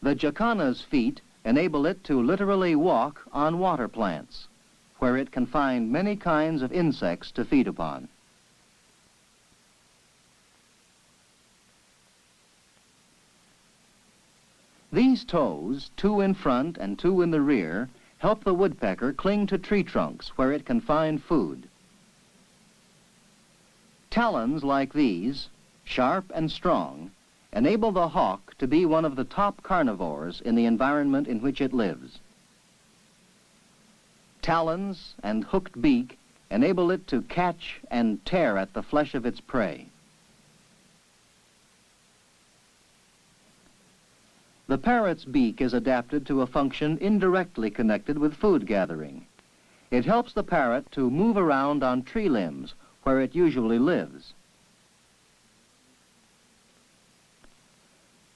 The jacana's feet enable it to literally walk on water plants, where it can find many kinds of insects to feed upon. These toes, 2 in front and 2 in the rear, help the woodpecker cling to tree trunks where it can find food. Talons like these, sharp and strong, enable the hawk to be one of the top carnivores in the environment in which it lives. Talons and hooked beak enable it to catch and tear at the flesh of its prey. The parrot's beak is adapted to a function indirectly connected with food gathering. It helps the parrot to move around on tree limbs where it usually lives.